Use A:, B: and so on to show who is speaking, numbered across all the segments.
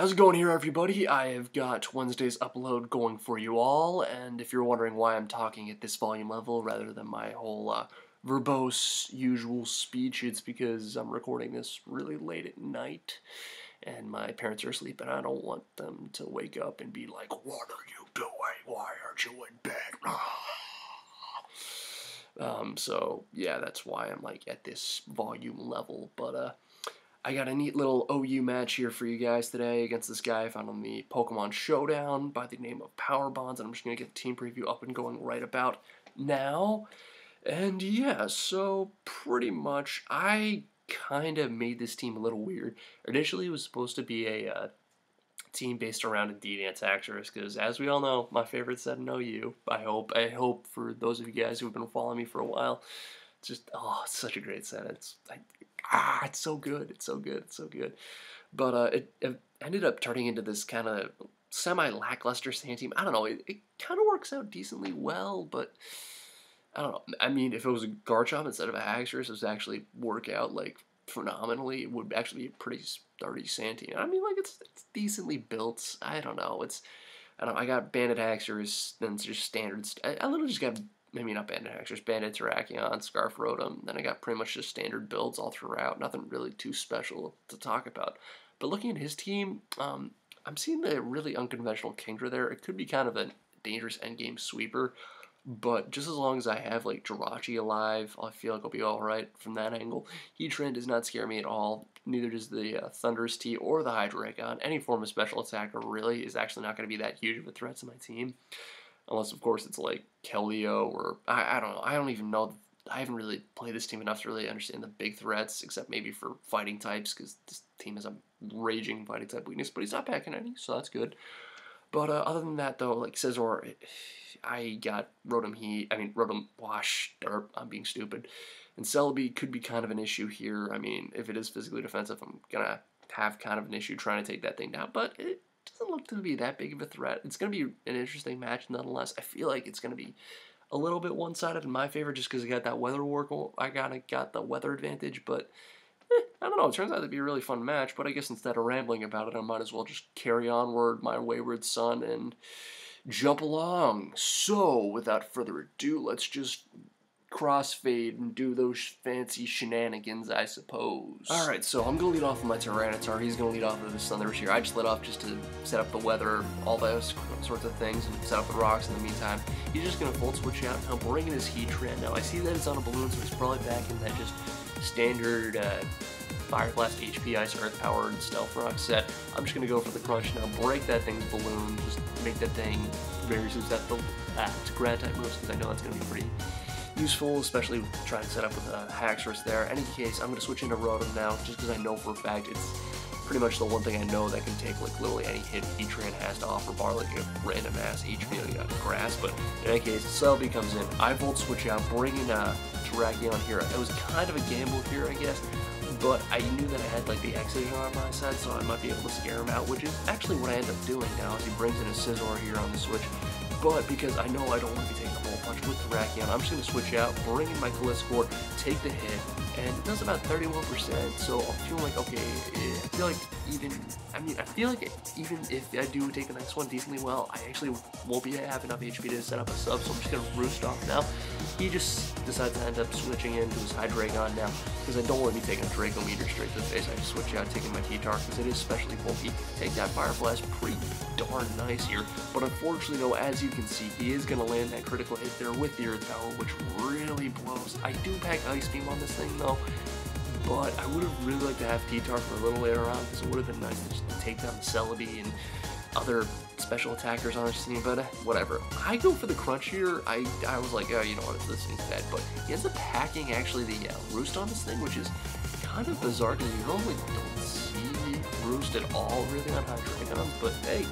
A: How's it going here, everybody? I have got Wednesday's upload going for you all, and if you're wondering why I'm talking at this volume level rather than my whole verbose usual speech, it's because I'm recording this really late at night, and my parents are asleep, and I don't want them to wake up and be like, "What are you doing? Why aren't you in bed?" So yeah, that's why I'm like at this volume level, but I got a neat little OU match here for you guys today against this guy I found on the Pokemon Showdown by the name of Powerbonds, and I'm just going to get the team preview up and going right about now. And yeah, so pretty much I kind of made this team a little weird. Initially, it was supposed to be a team based around a D-Dance Axorus, because as we all know, my favorite set in OU. I hope for those of you guys who have been following me for a while, it's just, oh, it's such a great set. It's so good. It's so good. It's so good. But it ended up turning into this kind of semi-lackluster sand team. I don't know. It kind of works out decently well, but I don't know. I mean, if it was a Garchomp instead of a Haxorus, it would actually work out like phenomenally. It would actually be a pretty sturdy sand team. I mean, like it's decently built. I don't know. I don't know. I got Banded Haxorus, then it's just standard. I literally just got. Maybe not Banded Haxorus, Banded Terrakion, Scarf Rotom. Then I got pretty much just standard builds all throughout. Nothing really too special to talk about. But looking at his team, I'm seeing the really unconventional Kingdra there. It could be kind of a dangerous endgame sweeper. But just as long as I have like Jirachi alive, I feel like I'll be alright from that angle. Heatran does not scare me at all. Neither does the Thundurus T or the Hydreigon. Any form of special attacker really is actually not going to be that huge of a threat to my team. Unless, of course, it's like Keldeo or I don't know. I don't even know. I haven't really played this team enough to really understand the big threats, except maybe for fighting types, because this team has a raging fighting type weakness, but he's not packing any, so that's good. But other than that, though, like Scizor, I got Rotom Wash, Derp, I'm being stupid. And Celebi could be kind of an issue here. I mean, if it is physically defensive, I'm going to have kind of an issue trying to take that thing down, but it doesn't look to be that big of a threat. It's going to be an interesting match nonetheless. I feel like it's going to be a little bit one-sided in my favor just because I got that weather work. I got the weather advantage, but I don't know. It turns out to be a really fun match, but I guess instead of rambling about it, I might as well just carry onward, my wayward son, and jump along. So, without further ado, let's just crossfade and do those fancy shenanigans, I suppose. Alright, so I'm going to lead off with my Tyranitar. He's going to lead off with his Thundurus here. I just lit off just to set up the weather, all those sorts of things, and set up the rocks in the meantime. He's just going to Volt Switch out, and I'm bringing his Heatran. Now, I see that it's on a balloon, so he's probably back in that just standard Fire Blast, HP, Ice, Earth Power, and Stealth Rock set. I'm just going to go for the Crunch now, break that thing's balloon, just make that thing very susceptible to Ground-type moves, because I know that's going to be pretty useful, especially trying to set up with a Haxorus there. In any case, I'm going to switch into Rotom now, just because I know for a fact it's pretty much the one thing I know that can take like literally any hit Heatran has to offer, bar like a random ass HP on grass. But in any case, Celebi comes in. I Volt Switch out, bringing Terrakion here. It was kind of a gamble here, I guess, but I knew that I had like the Excision on my side, so I might be able to scare him out, which is actually what I end up doing now as he brings in a Scizor here on the switch. But because I know I don't want to be taking a whole punch with Terrakion, I'm just going to switch out, bring in my Gliscor, take the hit, and it does about 31%, so I'm feeling like, okay, I feel like even if I do take the next one decently well, I actually won't be have enough HP to set up a sub, so I'm just going to roost off now. He just decides to end up switching into his Hydreigon now, because I don't want to be taking a Draco Meteor straight to the face. I just switch out, taking my T-Tar, because it is especially bulky. Take that Fire Blast, pretty darn nice here, but unfortunately, though, as you can see, he is going to land that critical hit there with the Earth Power, which really blows. I do pack Ice Beam on this thing, though, but I would have really liked to have T-Tar for a little later on, because it would have been nice to just take down the Celebi and other special attackers on this team, but whatever. I go for the Crunch here. I was like, oh, you know what, this thing's dead, but he ends up packing actually the Roost on this thing, which is kind of bizarre, because you normally don't see Roost at all really on Hydreigons, but hey,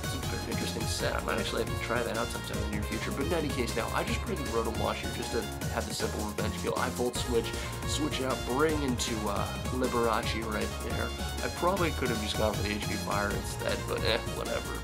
A: it's a very interesting set. I might actually have to try that out sometime in the near future, but in any case now, I just bring the Rotom Wash here just to have the simple revenge feel. I Volt switch out, bring into Liberace right there. I probably could have just gone for the HP Fire instead, but whatever.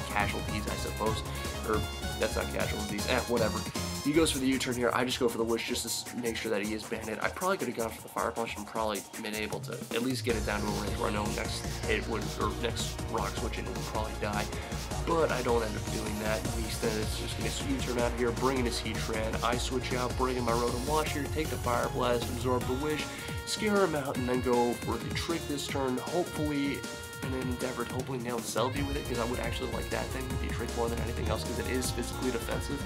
A: Casualties, I suppose. Or, that's not casualties. Whatever. He goes for the U-turn here. I just go for the wish just to make sure that he is banded. I probably could have gone for the fire punch and probably been able to at least get it down to a range where I know next hit would, or next rock switch it would probably die. But I don't end up doing that. Instead, it's just going to U-turn out here, bring in his Heatran. I switch out, bring in my Rotom Wash here, take the Fire Blast, absorb the wish, scare him out, and then go for the trick this turn. Hopefully, in an endeavor to hopefully nail the Celebi with it, because I would actually like that thing to be trick more than anything else, because it is physically defensive.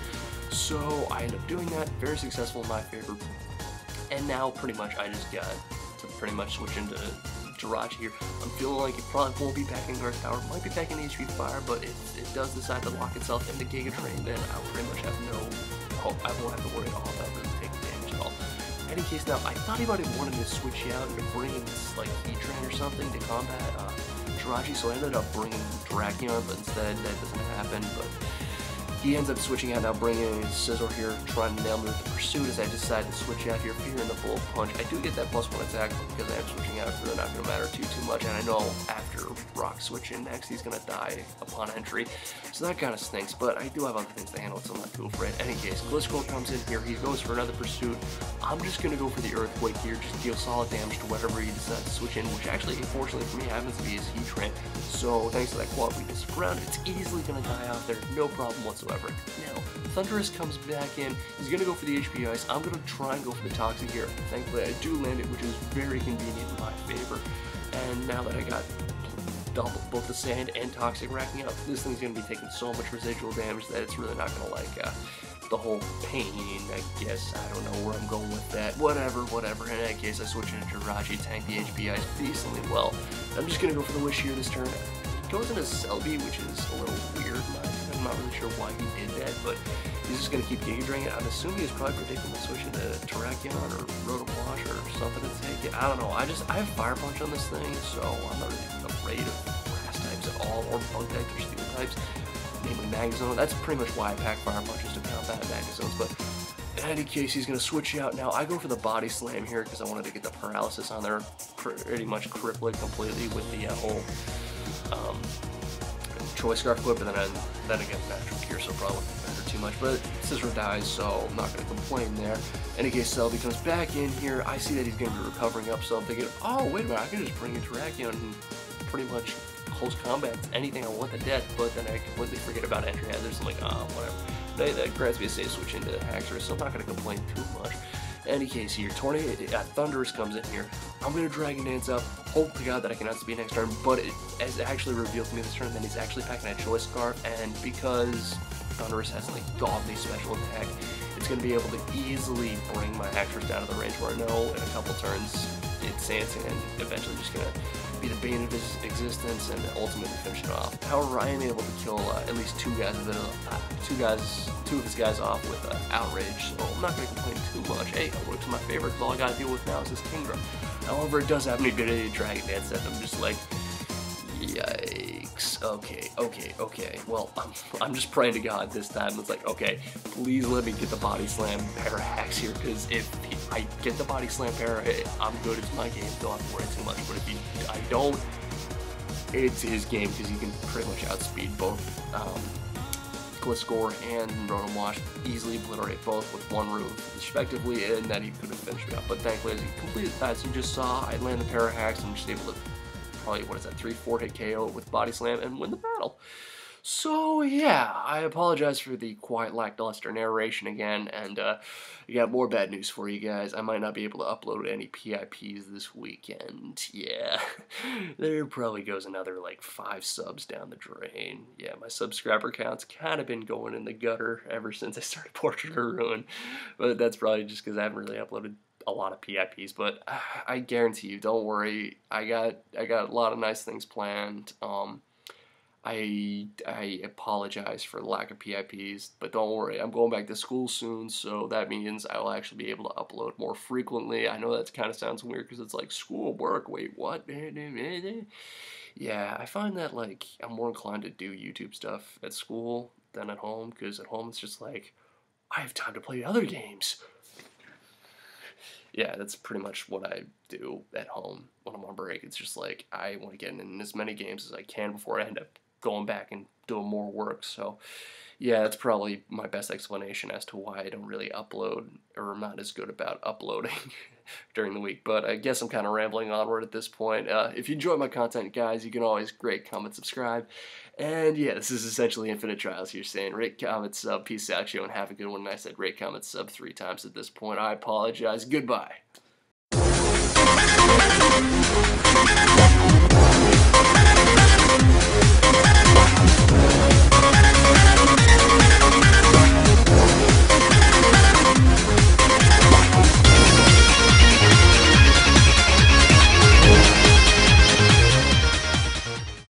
A: So I end up doing that, very successful in my favor. And now pretty much I just got to pretty much switch into Jirachi here. I'm feeling like it probably won't be packing Earth Power, might be packing HP Fire, but if it does decide to lock itself into Giga Drain, then I'll pretty much have no hope. I won't have to worry at all about really taking damage at all. In any case, now I thought he might have wanted to switch out and bring in this like Heatran or something to combat Jirachi, so I ended up bringing Drakion, but instead that doesn't happen. But he ends up switching out, now bringing in his Scizor here, trying to nail me with the Pursuit as I decide to switch out here, fearing the Bullet Punch. I do get that +1 attack because I am switching out, so they're not going to matter too much, and I know after Rock switching next, he's going to die upon entry, so that kind of stinks, but I do have other things to handle, so I'm not too afraid. In any case, Gliscor comes in here, he goes for another Pursuit. I'm just going to go for the Earthquake here, just deal solid damage to whatever he decides to switch in, which actually, unfortunately for me, happens to be his Heatran, so thanks to that quad weakness around, it's easily going to die out there, no problem whatsoever. Now, Thundurus comes back in, he's going to go for the HP Ice, I'm going to try and go for the Toxic here. Thankfully I do land it, which is very convenient in my favor, and now that I got both the Sand and Toxic racking up, this thing's going to be taking so much residual damage that it's really not going to like the whole pain, I guess. I don't know where I'm going with that. Whatever. In that case, I switch into Jirachi, tank the HP Ice decently well. I'm just going to go for the Wish here this turn. He goes into Celebi, which is a little weird. I'm not really sure why he did that, but he's just going to keep Giga Draining it. I'm assuming he's probably predicting to switch into Terrakion or Rotom Wash or something to take it. I don't know. I have Fire Punch on this thing, so I'm not really afraid of Grass types at all, or Bug types or Steel types, namely Magnezone. That's pretty much why I pack Fire Punches to combat Magnezones, but in any case, he's going to switch out. Now, I go for the Body Slam here because I wanted to get the Paralysis on there, pretty much cripple it completely with the whole Choice Scarf Clip, and then again, Natural Cure, so probably wouldn't matter too much, but Scizor dies, so I'm not going to complain there. In any case, Celebi comes back in here. I see that he's going to be recovering up, so I'm thinking, oh, wait a minute, I can just bring in Terrakion and pretty much close combat anything I want to death, but then I completely forget about entry hazards. I'm like, oh, whatever. That grants me a safe switch into Haxorus, so I'm not going to complain too much. In any case here, Thundurus comes in here. I'm going to Dragon Dance up, hope to God that I can outspeed next turn, but it has actually revealed to me this turn that he's actually packing a Choice Scarf, and because Thundurus has like godly special attack, it's going to be able to easily bring my Haxorus down to the range where I know in a couple turns it's Sansing and eventually just going to be the bane of his existence and ultimately finish it off. However, I am able to kill at least two of his guys off with Outrage, so I'm not going to complain too much. Hey, it works in my favor because all I got to deal with now is this Kingdra. However, it does have me good at Dragon Dance, and I'm just like, yikes. Okay. Well, I'm just praying to God this time. It's like, okay, please let me get the Body Slam Parahax here, because if I get the Body Slam Para, I'm good. It's my game. Don't have to worry too much. But if I don't, it's his game, because he can pretty much outspeed both Gliscor and Rotom Wash, easily obliterate both with one move, respectively, and then he could have finished me up. But thankfully, as he completed that, as you just saw, I land the Parahax and I'm just able to probably, 3-4 hit KO with Body Slam and win the battle. So yeah, I apologize for the quite lackluster narration again, and I got more bad news for you guys. I might not be able to upload any PIPs this weekend. Yeah, there probably goes another like 5 subs down the drain. Yeah, my subscriber count's kind of been going in the gutter ever since I started Portrait of Ruin, but that's probably just because I haven't really uploaded a lot of PIPs, but I guarantee you, don't worry, I got a lot of nice things planned. I apologize for the lack of PIPs, but don't worry, I'm going back to school soon, so that means I will actually be able to upload more frequently. I know that kind of sounds weird because it's like school, work, wait, what? Yeah, I find that like I'm more inclined to do YouTube stuff at school than at home, because at home it's just like, I have time to play other games. Yeah, that's pretty much what I do at home when I'm on break. It's just like, I want to get in as many games as I can before I end up going back and doing more work. So yeah, that's probably my best explanation as to why I don't really upload, or I'm not as good about uploading during the week. But I guess I'm kind of rambling onward at this point. If you enjoy my content, guys, you can always rate, comment, subscribe. And yeah, this is essentially Infinite Trials. You're saying rate, comment, sub, peace out, show, and have a good one. And I said rate, comment, sub 3 times at this point. I apologize. Goodbye.